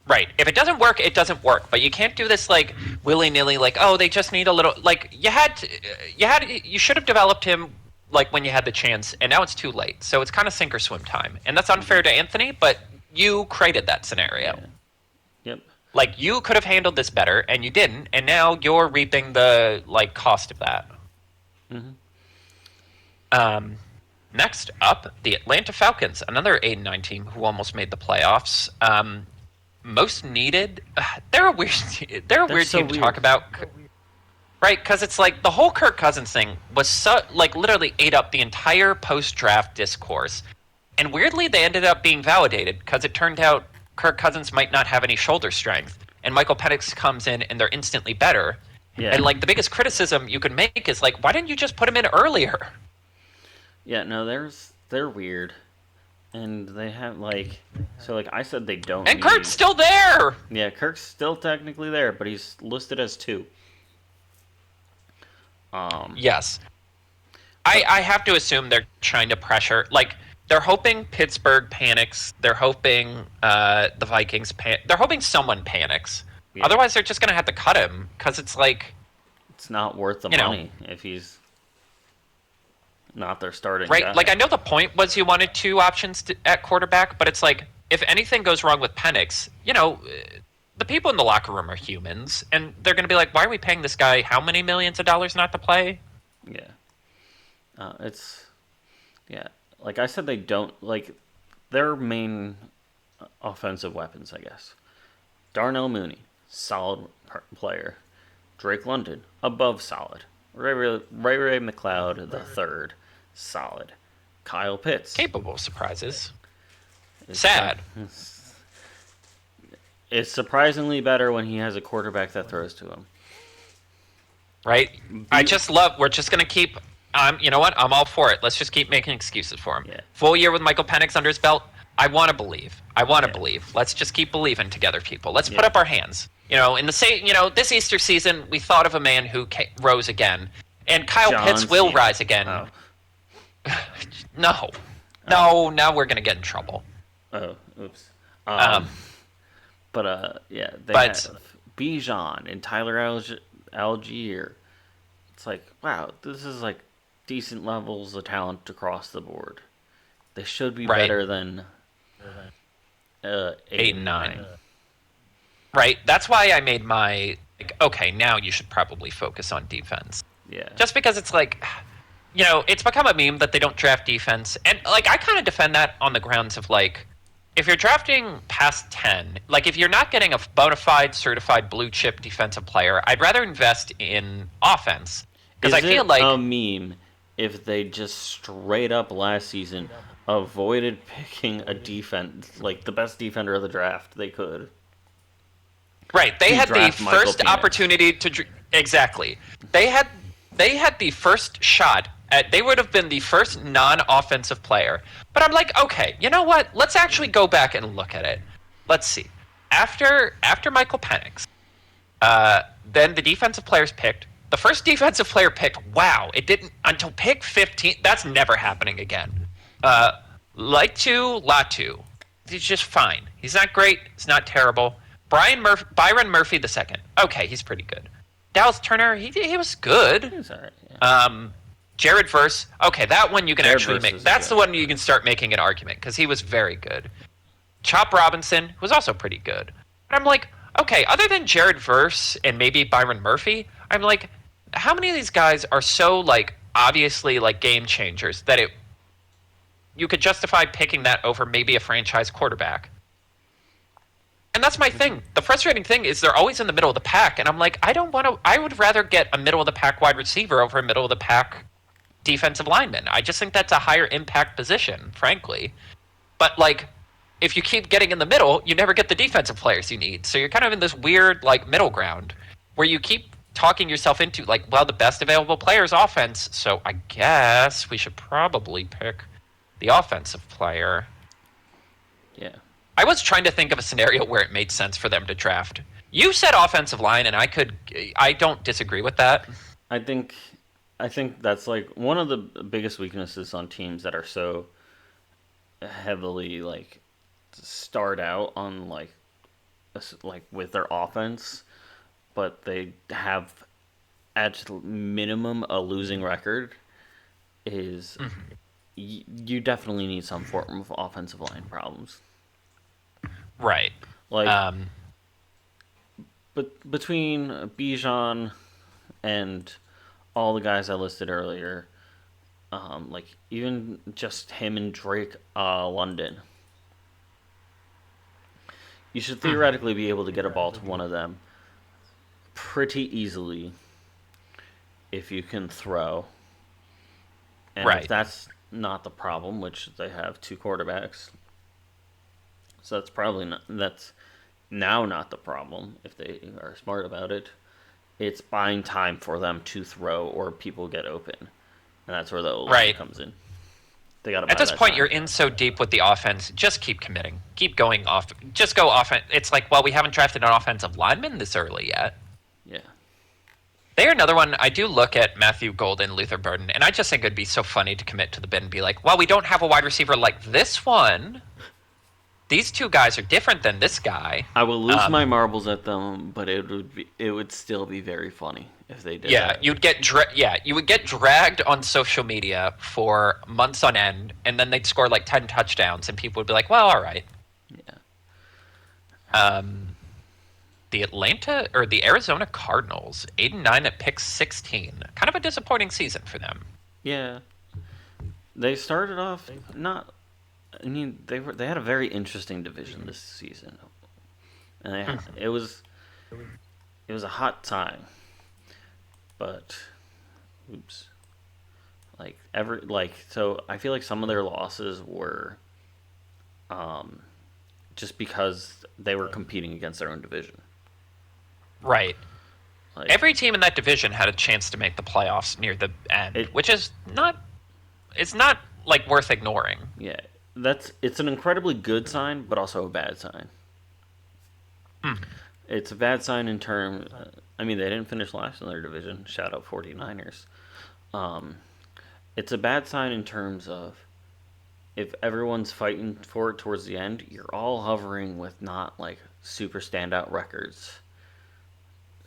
Right. If it doesn't work, it doesn't work. But you can't do this like willy-nilly. Like, oh, they just need a little. Like you should have developed him like when you had the chance, and now it's too late. So it's kind of sink or swim time, and that's unfair to Anthony. But you created that scenario. Yeah. Yep. Like you could have handled this better, and you didn't, and now you're reaping the like cost of that. Mm-hmm. Next up, the Atlanta Falcons, another 8-9 team who almost made the playoffs. Most needed. They're a weird team to talk about, right? Because it's like the whole Kirk Cousins thing was so like literally ate up the entire post-draft discourse, and weirdly they ended up being validated because it turned out Kirk Cousins might not have any shoulder strength, and Michael Penix comes in and they're instantly better. Yeah. And like the biggest criticism you can make is like, why didn't you just put him in earlier? Yeah. No, they're weird. And they have like, so like I said, they don't. And Kirk's still there. Yeah, Kirk's still technically there, but he's listed as 2. Yes, I have to assume they're trying to pressure. Like they're hoping Pittsburgh panics. They're hoping the Vikings they're hoping someone panics. Yeah. Otherwise, they're just gonna have to cut him because it's like it's not worth the money if he's not their starting right. guy. Like I know the point was you wanted 2 options at quarterback, but it's like if anything goes wrong with Penix, you know, the people in the locker room are humans, and they're going to be like, "Why are we paying this guy how many millions of dollars not to play?" Yeah, like I said, they don't like their main offensive weapons. I guess Darnell Mooney, solid player. Drake London, above solid. Ray McLeod the third, solid. Kyle Pitts, capable surprises. Sad. It's surprisingly better when he has a quarterback that throws to him. Right? I just love. We're just gonna keep. You know what? I'm all for it. Let's just keep making excuses for him. Yeah. Full year with Michael Penix under his belt. I want to believe. Believe. Let's just keep believing together, people. Let's put up our hands. In the same. This Easter season, we thought of a man who rose again, and Kyle Pitts will rise again. Oh. No. Now we're gonna get in trouble. Oh, oops. They have Bijan and Tyler Algier. It's like, wow, this is like decent levels of talent across the board. They should be better than 8 and 9. Right. That's why I made my okay, now you should probably focus on defense. Yeah. Just because it's like, it's become a meme that they don't draft defense, and I kind of defend that on the grounds of if you're drafting past 10, if you're not getting a bona fide, certified blue chip defensive player, I'd rather invest in offense. Because I feel like a meme if they just straight up last season avoided picking a defense, the best defender of the draft they could. Right, they had the first opportunity to exactly. They had the first shot. They would have been the first non-offensive player. But I'm like, okay, you know what? Let's actually go back and look at it. Let's see. After Michael Penix, then the defensive players picked. The first defensive player picked, wow, it didn't until pick 15. That's never happening again. Latu, he's just fine. He's not great. He's not terrible. Byron Murphy the second. Okay, he's pretty good. Dallas Turner, he was good. He's all right, yeah. Jared Verse, okay, that one you can Jared actually Verse make. That's good. The one you can start making an argument because he was very good. Chop Robinson was also pretty good. But I'm like, okay, other than Jared Verse and maybe Byron Murphy, I'm like, how many of these guys are so obviously game changers that you could justify picking that over maybe a franchise quarterback? And that's my thing. The frustrating thing is they're always in the middle of the pack, and I'm like, I would rather get a middle of the pack wide receiver over a middle of the pack defensive lineman. I just think that's a higher impact position, frankly. But if you keep getting in the middle, you never get the defensive players you need. So you're kind of in this weird middle ground where you keep talking yourself into the best available player is offense. So I guess we should probably pick the offensive player. Yeah. I was trying to think of a scenario where it made sense for them to draft. You said offensive line, and I don't disagree with that. I think that's one of the biggest weaknesses on teams that are so heavily start out on with their offense, but they have at minimum a losing record. Is you definitely need some form of offensive line problems. Right. But between Bijan and all the guys I listed earlier, even just him and Drake London, you should theoretically be able to get a ball to one of them pretty easily if you can throw. And if that's not the problem, which they have 2 quarterbacks, so that's now not the problem if they are smart about it. It's buying time for them to throw or people get open. And that's where the O-line comes in. They got to At this point, you're in so deep with the offense. Just keep committing. Keep going off. Just go offense. It's we haven't drafted an offensive lineman this early yet. Yeah. They're another one. I do look at Matthew Golden, Luther Burden, and I just think it'd be so funny to commit to the bid and be like, well, we don't have a wide receiver like this one. These 2 guys are different than this guy. I will lose my marbles at them, but it would still be very funny if they did. Yeah, that. you would get dragged on social media for months on end, and then they'd score 10 touchdowns, and people would be like, "Well, all right." Yeah. The Arizona Cardinals, 8-9 at pick 16. Kind of a disappointing season for them. Yeah. They started off not. I mean, they had a very interesting division this season, and it was a hot time, but oops. So I feel like some of their losses were um, just because they were competing against their own division. Right. Like Every team in that division had a chance to make the playoffs near the end, which is not. It's not like worth ignoring. Yeah, it's an incredibly good sign, but also a bad sign. It's a bad sign in terms. I mean, they didn't finish last in their division. Shout out 49ers. Um, it's a bad sign in terms of if everyone's fighting for it towards the end, you're all hovering with not like super standout records.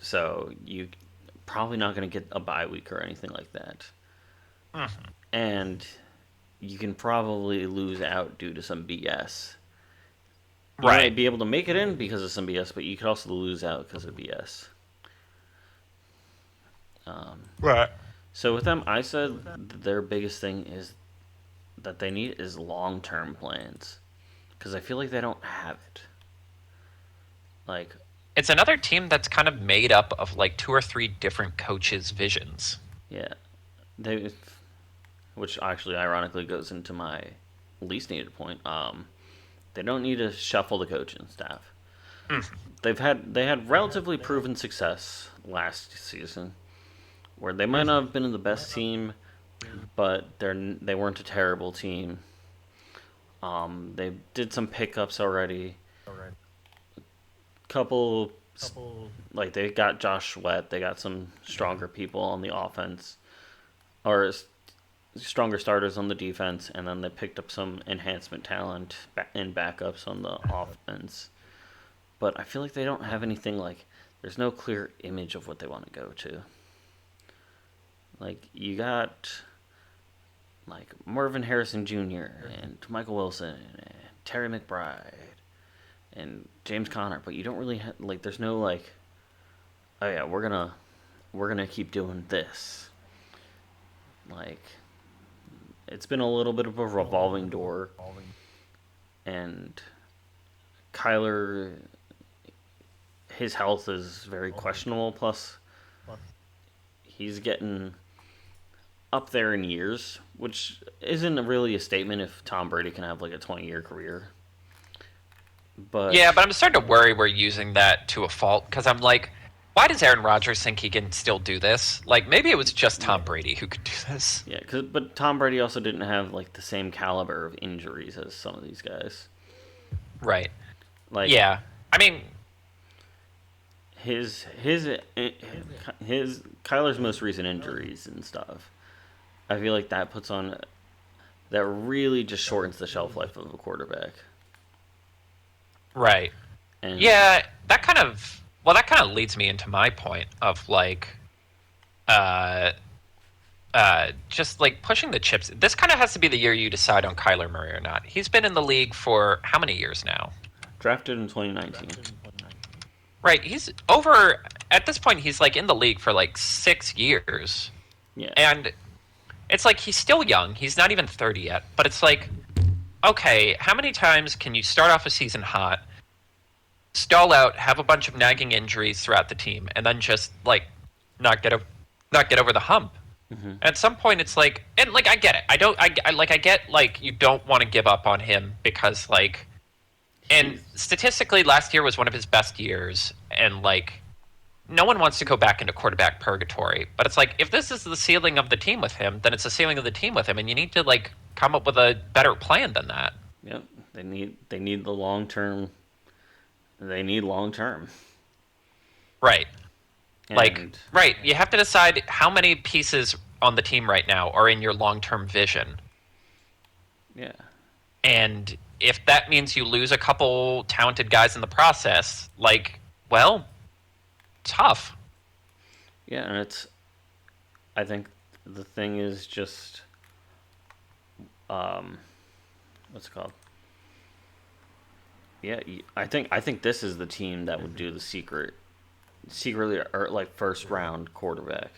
So you probably not going to get a bye week or anything like that. And you can probably lose out due to some BS. You might be able to make it in because of some BS, but you could also lose out because of BS. Right. So with them, I said their biggest thing is that they need is long-term plans, because I feel like they don't have it. Like, it's another team that's kind of made up of like 2 or 3 different coaches' visions. Yeah, which actually ironically goes into my least needed point. They don't need to shuffle the coaching staff. They had relatively proven success last season, where they might not have been the best team, but they weren't a terrible team. They did some pickups already. Couple like they got Josh Sweat. They got some stronger people on the offense, or stronger starters on the defense, and then they picked up some enhancement talent and backups on the offense. But I feel like they don't have anything like. There's no clear image of what they want to go to. Like, you got like Marvin Harrison Jr. and Michael Wilson and Terry McBride and James Conner, but you don't really like. There's no like, oh yeah, we're gonna keep doing this. Like, it's been a little bit of a revolving door, and Kyler, his health is very questionable. Plus, he's getting up there in years, which isn't really a statement if Tom Brady can have like a 20-year career. But yeah, but I'm starting to worry we're using that to a fault, because I'm like, why does Aaron Rodgers think he can still do this? Like, maybe it was just Tom Brady who could do this. Yeah, but Tom Brady also didn't have like the same caliber of injuries as some of these guys. Right. Like, yeah, I mean, his Kyler's most recent injuries and stuff. I feel like that really just shortens the shelf life of a quarterback. Right. And yeah, that kind of leads me into my point of like just like pushing the chips. This kind of has to be the year you decide on Kyler Murray or not. He's been in the league for how many years now? Drafted in 2019. Right, he's over at this point. He's like in the league for like 6 years. Yeah. And it's like he's still young. He's not even 30 yet. But it's like, okay, how many times can you start off a season hot, stall out, have a bunch of nagging injuries throughout the team, and then just like not get over the hump? Mm-hmm. At some point, it's like, and like I get it. I get like you don't want to give up on him because like, and statistically, last year was one of his best years, and like, no one wants to go back into quarterback purgatory. But it's like, if this is the ceiling of the team with him, then it's the ceiling of the team with him, and you need to like come up with a better plan than that. Yep, they need the long term. They need long term. Right. Right. You have to decide how many pieces on the team right now are in your long term vision. Yeah. And if that means you lose a couple talented guys in the process, like, well, tough. Yeah, and I think the thing is just, what's it called? Yeah, I think this is the team that would do the secretly or like first round quarterback,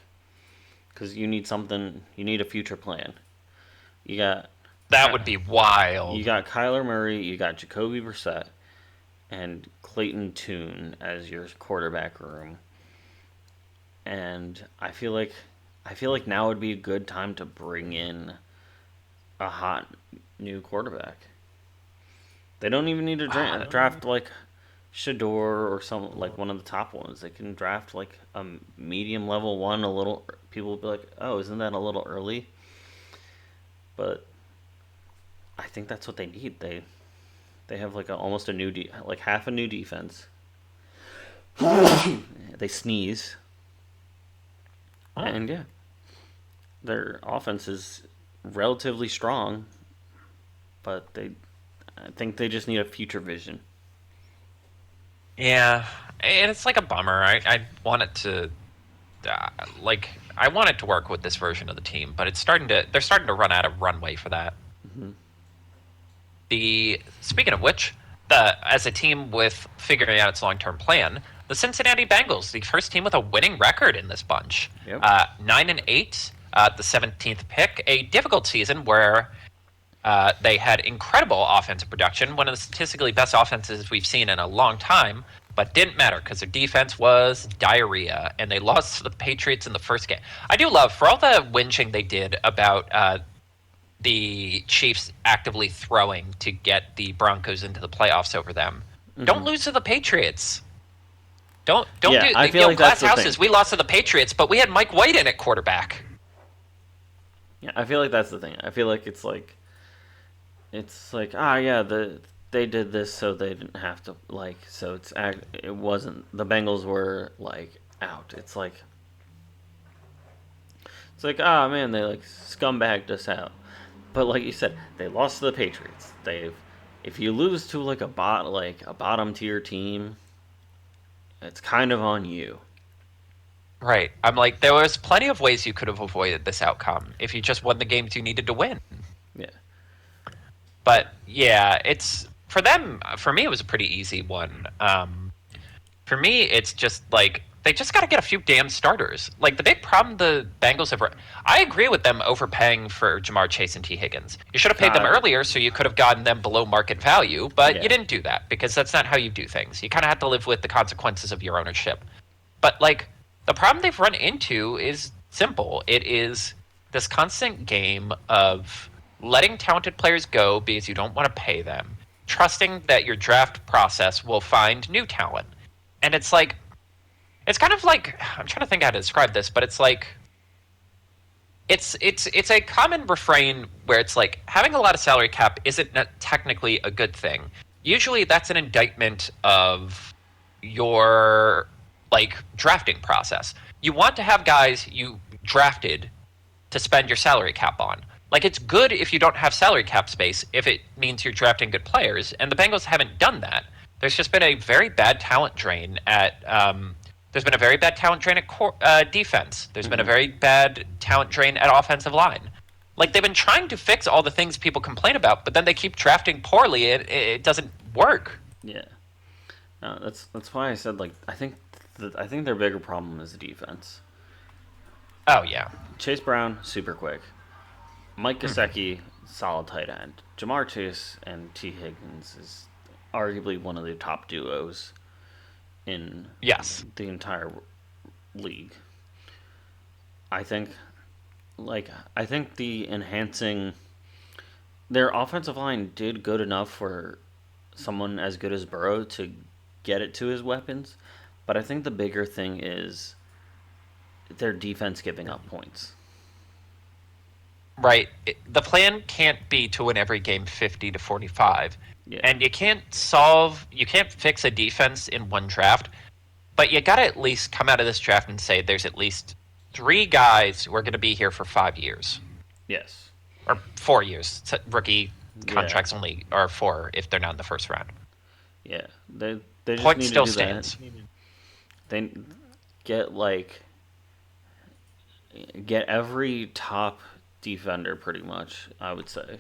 because you need a future plan. That would be wild. You got Kyler Murray, you got Jacoby Brissett, and Clayton Tune as your quarterback room. And I feel like I feel like now would be a good time to bring in a hot new quarterback. They don't even need to draft like Shador or some like one of the top ones. They can draft like a medium level one. A little people will be like, "Oh, isn't that a little early?" But I think that's what they need. They have like almost a new like half a new defense. They sneeze, and yeah, their offense is relatively strong, but I think they just need a future vision. Yeah, and it's like a bummer. I want it to, I want it to work with this version of the team, but they're starting to run out of runway for that. Mm-hmm. Speaking of which, as a team with figuring out its long-term plan, the Cincinnati Bengals, the first team with a winning record in this bunch, Yep. 9-8, the 17th pick, a difficult season where they had incredible offensive production, one of the statistically best offenses we've seen in a long time, but didn't matter because their defense was diarrhea, and they lost to the Patriots in the first game. I do love, for all the whinging they did about the Chiefs actively throwing to get the Broncos into the playoffs over them, don't lose to the Patriots. Don't yeah, do. I feel like glass that's houses. We lost to the Patriots, but we had Mike White in at quarterback. Yeah, I feel like that's the thing. I feel like it's like they did this so they didn't have to so it wasn't the Bengals were like out. It's like man, they like scumbagged us out. But like you said, they lost to the Patriots. If you lose to like a bottom tier team, it's kind of on you. Right. I'm like, there was plenty of ways you could have avoided this outcome if you just won the games you needed to win. Yeah. But yeah, it's for them. For me, it was a pretty easy one. For me, it's just like they just got to get a few damn starters. Like the big problem the Bengals have. I agree with them overpaying for Jamar Chase and T. Higgins. You should have paid them earlier so you could have gotten them below market value, but you didn't do that because that's not how you do things. You kind of have to live with the consequences of your ownership. But like the problem they've run into is simple. It is this constant game of letting talented players go because you don't want to pay them, trusting that your draft process will find new talent. And it's like, it's kind of like, I'm trying to think how to describe this, but it's like, it's a common refrain where it's like having a lot of salary cap isn't technically a good thing. Usually that's an indictment of your like drafting process. You want to have guys you drafted to spend your salary cap on. Like, it's good if you don't have salary cap space if it means you're drafting good players, and the Bengals haven't done that. There's just been a very bad talent drain at defense. There's been a very bad talent drain at offensive line. Like, they've been trying to fix all the things people complain about, but then they keep drafting poorly, and it doesn't work. Yeah, that's why I said like I think their bigger problem is the defense. Oh yeah, Chase Brown super quick. Mike Gesicki, solid tight end. Jamar Chase and T. Higgins is arguably one of the top duos in the entire league. I think the enhancing their offensive line did good enough for someone as good as Burrow to get it to his weapons, but I think the bigger thing is their defense giving up points. Right. The plan can't be to win every game 50-45. Yeah. And you can't fix a defense in one draft, but you got to at least come out of this draft and say there's at least 3 guys who are going to be here for 5 years. Yes. Or 4 years. Rookie contracts only are 4 if they're not in the first round. Yeah. They just Point need still to do stands. That. They get every top defender pretty much, I would say.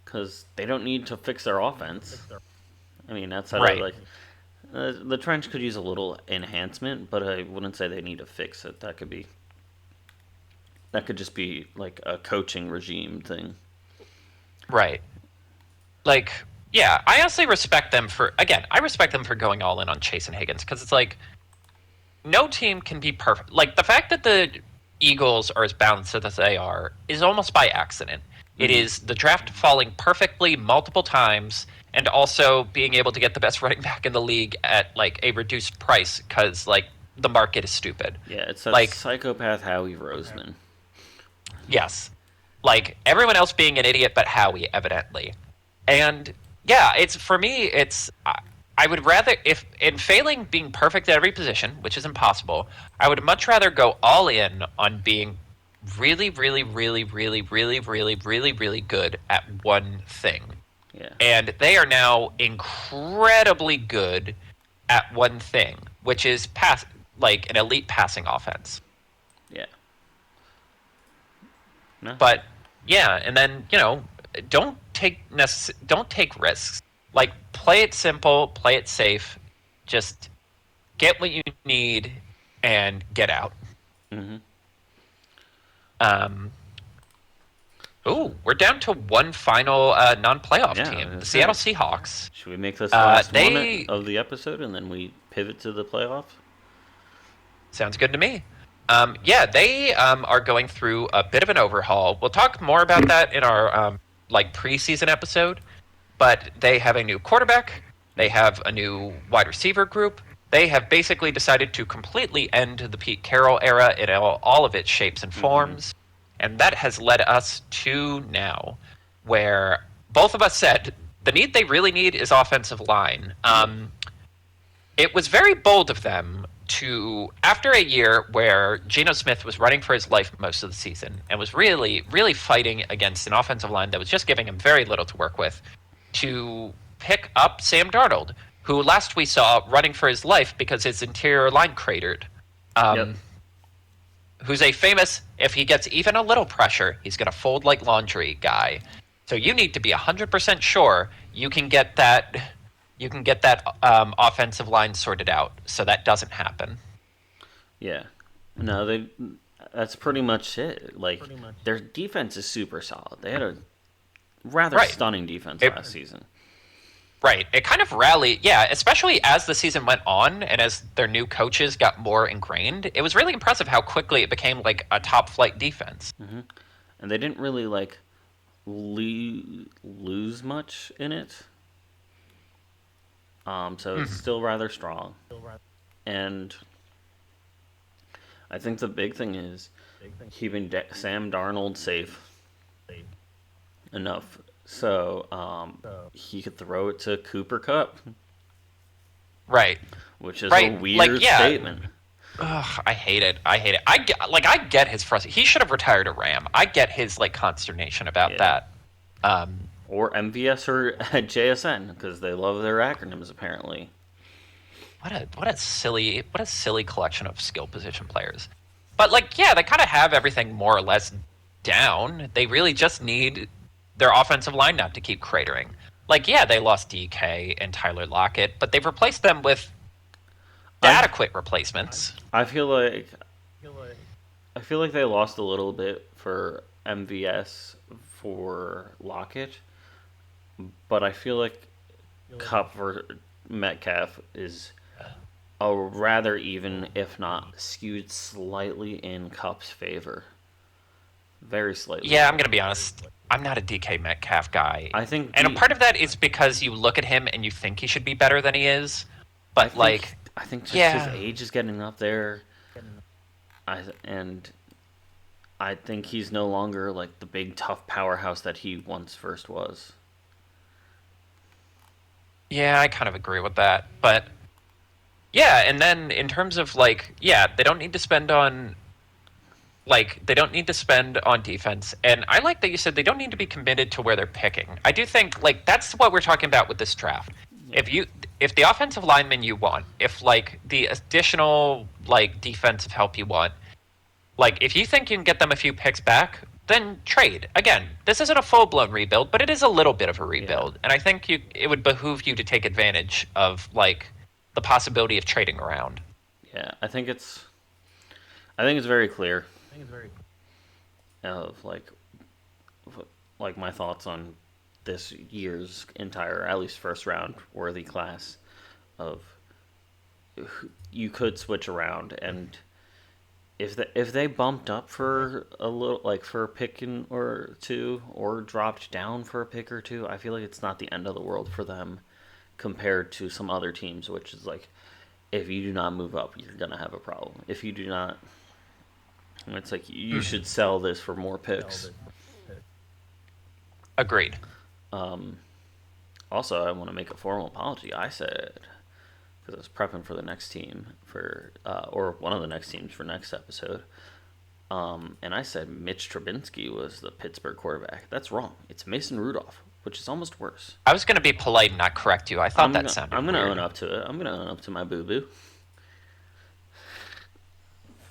Because they don't need to fix their offense. I mean, outside of the trench could use a little enhancement, but I wouldn't say they need to fix it. That could just be like a coaching regime thing. Right. Like, yeah, I honestly respect them for going all in on Chase and Higgins because it's like no team can be perfect. Like the fact that the Eagles are as balanced as they are is almost by accident. It is the draft falling perfectly multiple times, and also being able to get the best running back in the league at like a reduced price because like the market is stupid. Yeah, it's that Like psychopath Howie Roseman. yes, like everyone else being an idiot, but Howie evidently. And yeah, it's for me. I would rather if in failing being perfect at every position, which is impossible. I would much rather go all in on being really, really, really, really, really, really, really, really good at one thing. Yeah. And they are now incredibly good at one thing, which is pass like an elite passing offense. Yeah. No. But yeah, and then don't take risks. Like play it simple, play it safe. Just get what you need and get out. Mm-hmm. We're down to one final non-playoff team, the Seattle Seahawks. Should we make this the last one of the episode and then we pivot to the playoffs? Sounds good to me. They are going through a bit of an overhaul. We'll talk more about that in our preseason episode. But they have a new quarterback. They have a new wide receiver group. They have basically decided to completely end the Pete Carroll era in all of its shapes and forms. Mm-hmm. And that has led us to now, where both of us said the need they really need is offensive line. It was very bold of them to, after a year where Geno Smith was running for his life most of the season and was really, really fighting against an offensive line that was just giving him very little to work with, to pick up Sam Darnold, who last we saw running for his life because his interior line cratered. Who's a famous, if he gets even a little pressure, he's going to fold like laundry guy. So you need to be 100% sure you can get that offensive line sorted out so that doesn't happen. Yeah. No, that's pretty much it. Their defense is super solid. They had a rather stunning defense last season. Right. It kind of rallied, especially as the season went on and as their new coaches got more ingrained. It was really impressive how quickly it became like a top flight defense. Mm-hmm. And they didn't really lose much in it. So it's still rather strong. And I think the big thing is keeping Sam Darnold safe enough so he could throw it to Cooper Kupp. Right. Which is a weird statement. Ugh, I hate it. I get his frustration. He should have retired a Ram. I get his consternation about that. Or MVS or JSN because they love their acronyms apparently. What a silly collection of skill position players. But they kind of have everything more or less down. They really just need their offensive line not to keep cratering. They lost DK and Tyler Lockett, but they've replaced them with adequate replacements. I feel like they lost a little bit for MVS for Lockett, but I feel like Kupp for Metcalf is a rather even, if not skewed slightly in Kupp's favor. Very slightly. Yeah, I'm going to be honest. I'm not a DK Metcalf guy. I think, and a part of that is because you look at him and you think he should be better than he is. But I think just his age is getting up there. I think he's no longer the big tough powerhouse that he once first was. Yeah, I kind of agree with that. But yeah, and then in terms of they don't need to spend on defense. And I like that you said they don't need to be committed to where they're picking. I do think that's what we're talking about with this draft. Yeah. If the offensive lineman you want, if the additional defensive help you want, if you think you can get them a few picks back, then trade. Again, this isn't a full-blown rebuild, but it is a little bit of a rebuild. Yeah. And I think it would behoove you to take advantage of the possibility of trading around. Yeah, I think it's very clear. Of my thoughts on this year's entire, at least first round worthy class of you could switch around, and if they bumped up for a little, like for a pick or two, or dropped down for a pick or two, I feel like it's not the end of the world for them compared to some other teams, which is like, if you do not move up, you're gonna have a problem. If you do not, it's like you should sell this for more picks. Agreed. Also, I want to make a formal apology. I said, because I was prepping for the next team or one of the next teams for next episode, and I said Mitch Trubinsky was the Pittsburgh quarterback. That's wrong. It's Mason Rudolph, which is almost worse. I was going to be polite and not correct you. I thought that sounded I'm going to own up to it. I'm going to own up to my boo-boo.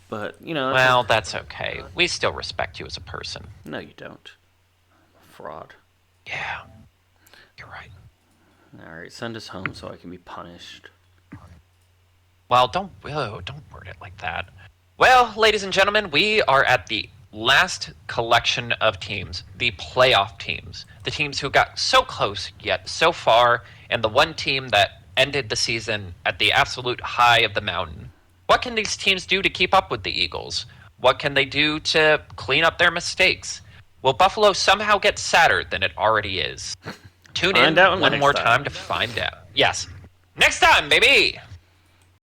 But, Well, that's okay. We still respect you as a person. No, you don't. Fraud. Yeah. You're right. All right, send us home so I can be punished. Well, don't word it like that. Well, ladies and gentlemen, we are at the last collection of teams, the playoff teams, the teams who got so close yet so far, and the one team that ended the season at the absolute high of the mountain. What can these teams do to keep up with the Eagles? What can they do to clean up their mistakes? Will Buffalo somehow get sadder than it already is? Tune in one more time to find out. Yes. Next time, baby!